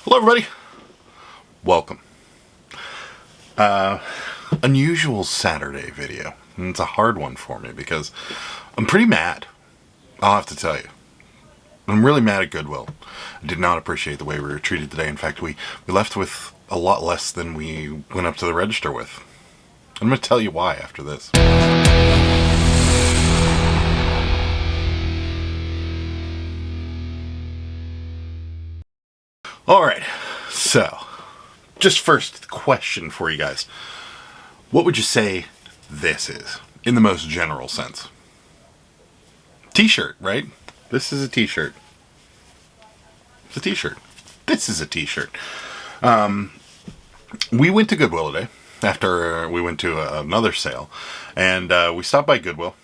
Hello everybody, welcome. Unusual Saturday video, and it's a hard one for me because I'm pretty mad, I'll have to tell you. I'm really mad at Goodwill. I did not appreciate the way we were treated today. In fact, we left with a lot less than we went up to the register with. I'm going to tell you why after this. Alright, so, just first question for you guys. What would you say this is, in the most general sense? T-shirt, right? This is a t-shirt. It's a t-shirt. This is a t-shirt. We went to Goodwill today, after we went to another sale, and we stopped by Goodwill.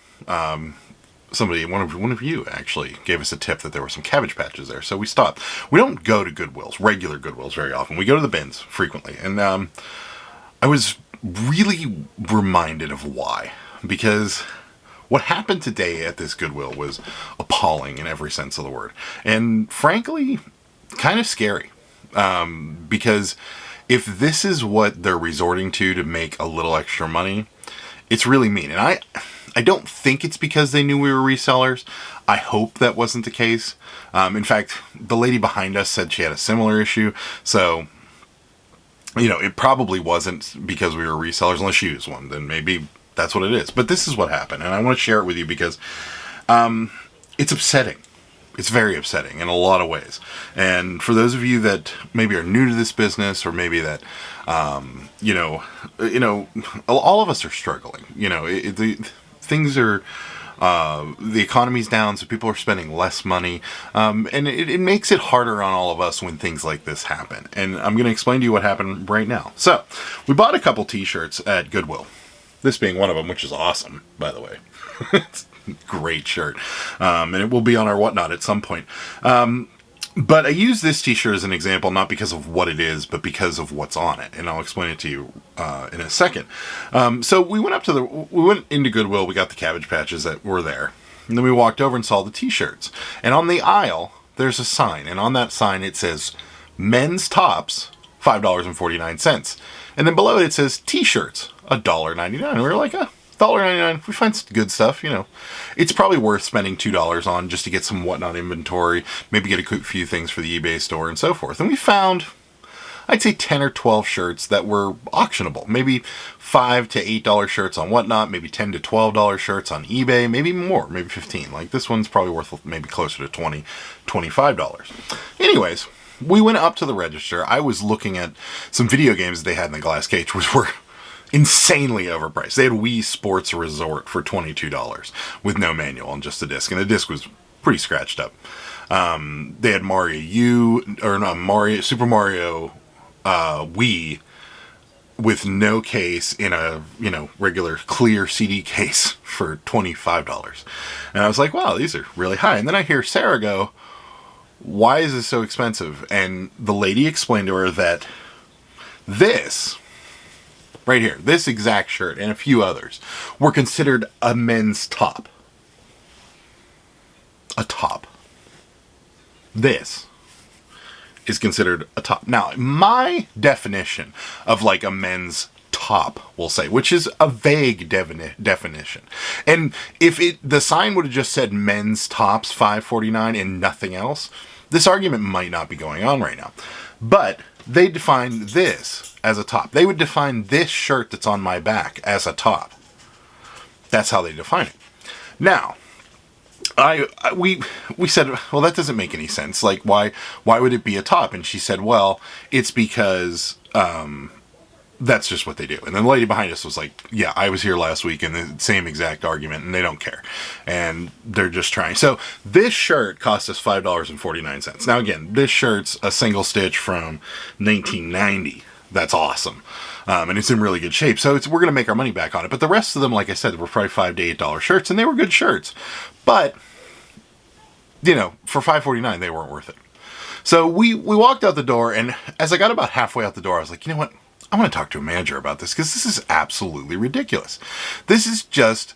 Somebody, one of you actually, gave us a tip that there were some Cabbage Patches there, so we stopped. We don't go to Goodwills, regular Goodwills, very often. We go to the bins frequently, and I was really reminded of why, because what happened today at this Goodwill was appalling in every sense of the word, and frankly, kind of scary, because if this is what they're resorting to make a little extra money, it's really mean. And I don't think it's because they knew we were resellers. I hope that wasn't the case. In fact, the lady behind us said she had a similar issue. So, you know, it probably wasn't because we were resellers, unless you use one. Then maybe that's what it is. But this is what happened. And I want to share it with you because it's upsetting. It's very upsetting in a lot of ways. And for those of you that maybe are new to this business, or maybe that, all of us are struggling. You know, things are, the economy's down, so people are spending less money, and it makes it harder on all of us when things like this happen. And I'm going to explain to you what happened right now. So, we bought a couple t-shirts at Goodwill. This being one of them, which is awesome, by the way. It's a great shirt. And it will be on our whatnot at some point. But I use this t-shirt as an example, not because of what it is, but because of what's on it. And I'll explain it to you in a second. So we went into Goodwill, we got the Cabbage Patches that were there. And then we walked over and saw the t-shirts. And on the aisle, there's a sign. And on that sign, it says, men's tops, $5.49. And then below it says t-shirts, $1.99. And we were like, $1.99, we find some good stuff, you know. It's probably worth spending $2 on just to get some whatnot inventory, maybe get a few things for the eBay store and so forth. And we found, I'd say 10 or 12 shirts that were auctionable. Maybe $5 to $8 shirts on whatnot, maybe $10 to $12 shirts on eBay, maybe more, maybe 15. Like this one's probably worth maybe closer to $20, $25. Anyways, we went up to the register. I was looking at some video games they had in the glass cage, which were insanely overpriced. They had Wii Sports Resort for $22 with no manual and just a disc, and the disc was pretty scratched up. They had Super Mario Wii with no case in a regular clear CD case for $25, and I was like, wow, these are really high. And then I hear Sarah go, "Why is this so expensive?" And the lady explained to her that this right here, this exact shirt and a few others were considered a men's top. A top. This is considered a top. Now, my definition of like a men's top, we'll say, which is a vague definition. And if the sign would have just said men's tops $5.49 and nothing else, this argument might not be going on right now. But they define this as a top. They would define this shirt that's on my back as a top. That's how they define it. Now, we said, well, that doesn't make any sense. Like, why would it be a top? And she said, well, it's because that's just what they do. And then the lady behind us was like, yeah, I was here last week and the same exact argument, and they don't care. And they're just trying. So this shirt cost us $5.49. Now, again, this shirt's a single stitch from 1990. That's awesome. And it's in really good shape. So we're going to make our money back on it. But the rest of them, like I said, were probably $5 to $8 shirts, and they were good shirts. But, you know, for $5.49, they weren't worth it. So we walked out the door, and as I got about halfway out the door, I was like, you know what? I want to talk to a manager about this, because this is absolutely ridiculous. This is just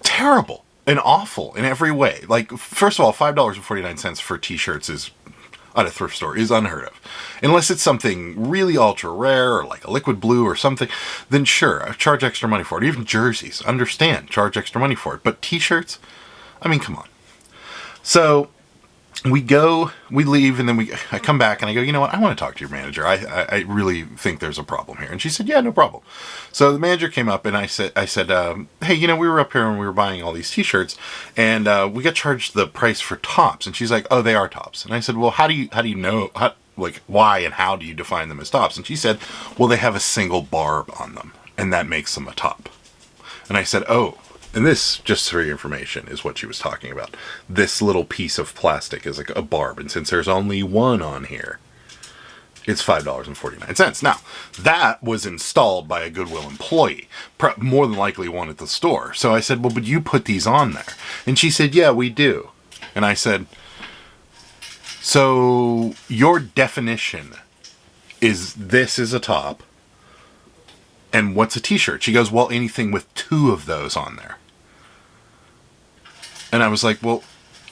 terrible and awful in every way. Like, first of all, $5.49 for t-shirts is at a thrift store is unheard of. Unless it's something really ultra rare or like a liquid blue or something, then sure, charge extra money for it. Even jerseys, understand, charge extra money for it. But t-shirts, I mean, come on. So we leave, and then I come back and I go, you know what? I want to talk to your manager. I really think there's a problem here. And she said, yeah, no problem. So the manager came up and I said, hey, you know, we were up here and we were buying all these t-shirts and we got charged the price for tops. And she's like, oh, they are tops. And I said, well, how do you know, like, why and how do you define them as tops? And she said, well, they have a single barb on them and that makes them a top. And I said, oh. And this, just for your information, is what she was talking about. This little piece of plastic is like a barb, and since there's only one on here, it's $5.49. Now, that was installed by a Goodwill employee, more than likely one at the store. So I said, well, but you put these on there. And she said, yeah, we do. And I said, so your definition is this is a top, and what's a t-shirt? She goes, well, anything with two of those on there. And I was like, well,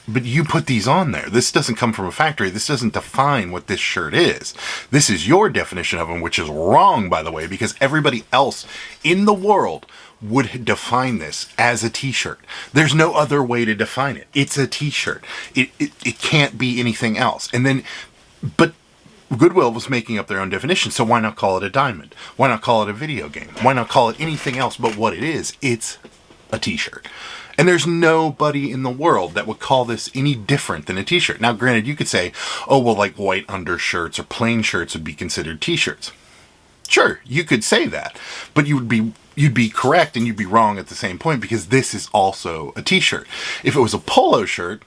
but you put these on there. This doesn't come from a factory. This doesn't define what this shirt is. This is your definition of them, which is wrong, by the way, because everybody else in the world would define this as a t-shirt. There's no other way to define it. It's a t-shirt. It can't be anything else. And then, but Goodwill was making up their own definition, so why not call it a diamond? Why not call it a video game? Why not call it anything else but what it is? It's a t-shirt. And there's nobody in the world that would call this any different than a t-shirt. Now, granted, you could say, oh, well, like white undershirts or plain shirts would be considered t-shirts. Sure, you could say that, but you'd be correct and you'd be wrong at the same point, because this is also a t-shirt. If it was a polo shirt,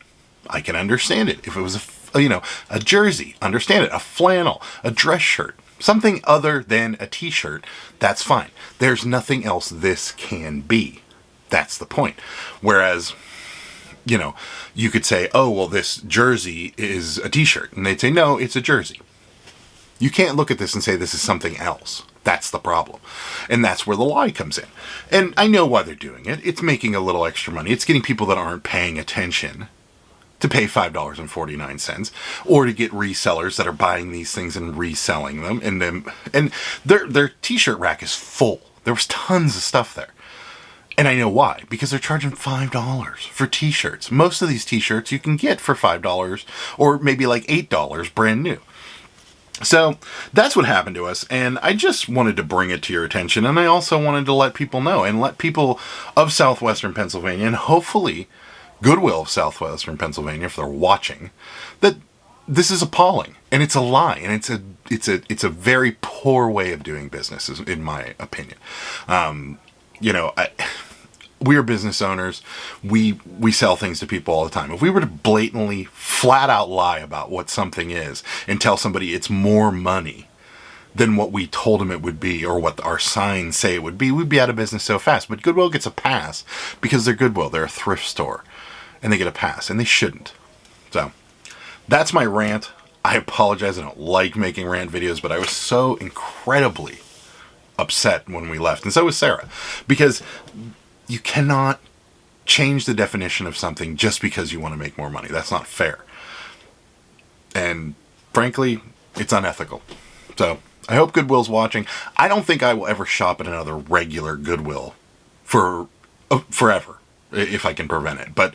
I can understand it. If it was a jersey, understand it. A flannel, a dress shirt, something other than a t-shirt, that's fine. There's nothing else this can be. That's the point. Whereas, you could say, oh, well, this jersey is a t-shirt. And they'd say, no, it's a jersey. You can't look at this and say this is something else. That's the problem. And that's where the lie comes in. And I know why they're doing it. It's making a little extra money. It's getting people that aren't paying attention to pay $5.49, or to get resellers that are buying these things and reselling them. And their t-shirt rack is full. There was tons of stuff there. And I know why, because they're charging $5 for t-shirts. Most of these t-shirts you can get for $5 or maybe like $8 brand new. So that's what happened to us, and I just wanted to bring it to your attention, and I also wanted to let people know, and let people of southwestern Pennsylvania, and hopefully Goodwill of southwestern Pennsylvania, if they're watching, that this is appalling, and it's a lie, and it's a very poor way of doing business, in my opinion. We are business owners. We sell things to people all the time. If we were to blatantly, flat out lie about what something is and tell somebody it's more money than what we told them it would be or what our signs say it would be, we'd be out of business so fast. But Goodwill gets a pass because they're Goodwill. They're a thrift store. And they get a pass. And they shouldn't. So, that's my rant. I apologize. I don't like making rant videos, but I was so incredibly upset when we left. And so was Sarah. Because you cannot change the definition of something just because you want to make more money. That's not fair. And frankly, it's unethical. So I hope Goodwill's watching. I don't think I will ever shop at another regular Goodwill for forever, if I can prevent it. But,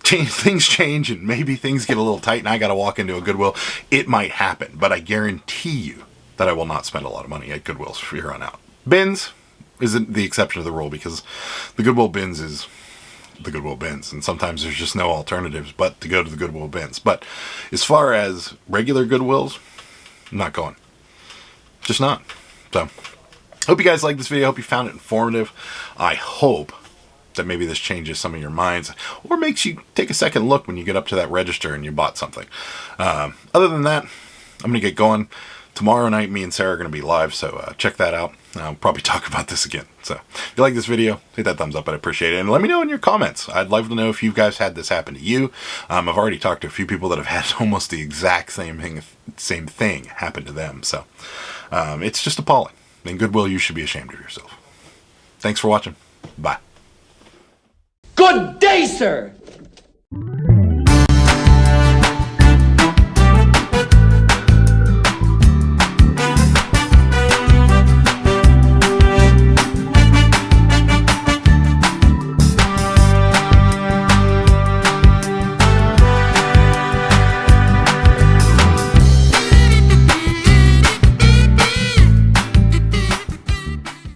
things change and maybe things get a little tight and I got to walk into a Goodwill. It might happen, but I guarantee you that I will not spend a lot of money at Goodwill's from here on out. Bins isn't the exception to the rule, because the Goodwill bins is the Goodwill bins, and sometimes there's just no alternatives but to go to the Goodwill bins. But as far as regular Goodwills, I'm not going. Just not. So, hope you guys liked this video. Hope you found it informative. I hope that maybe this changes some of your minds, or makes you take a second look when you get up to that register and you bought something. Other than that, I'm going to get going. Tomorrow night, me and Sarah are going to be live, so check that out. I'll probably talk about this again. So, if you like this video, hit that thumbs up, I'd appreciate it. And let me know in your comments. I'd love to know if you guys had this happen to you. I've already talked to a few people that have had almost the exact same thing happen to them. So, it's just appalling. In Goodwill, you should be ashamed of yourself. Thanks for watching. Bye. Good day, sir!